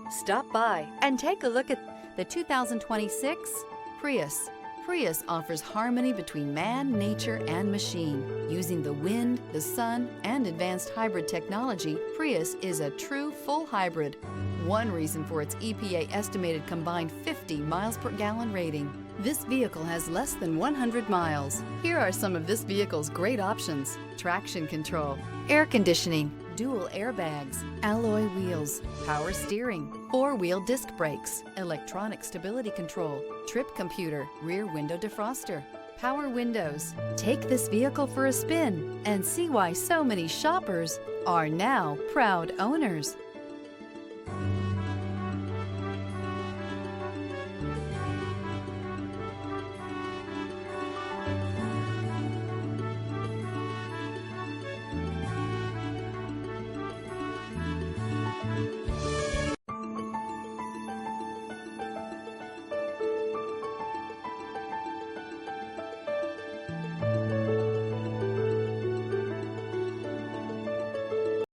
Stop by and take a look at the 2026 Prius. Prius offers harmony between man, nature, and machine. Using the wind, the sun, and advanced hybrid technology, Prius is a true full hybrid. One reason for its EPA estimated combined 50 miles per gallon rating. This vehicle has less than 100 miles. Here are some of this vehicle's great options: traction control, air conditioning, dual airbags, alloy wheels, power steering, four-wheel disc brakes, electronic stability control, trip computer, rear window defroster, power windows. Take this vehicle for a spin and see why so many shoppers are now proud owners.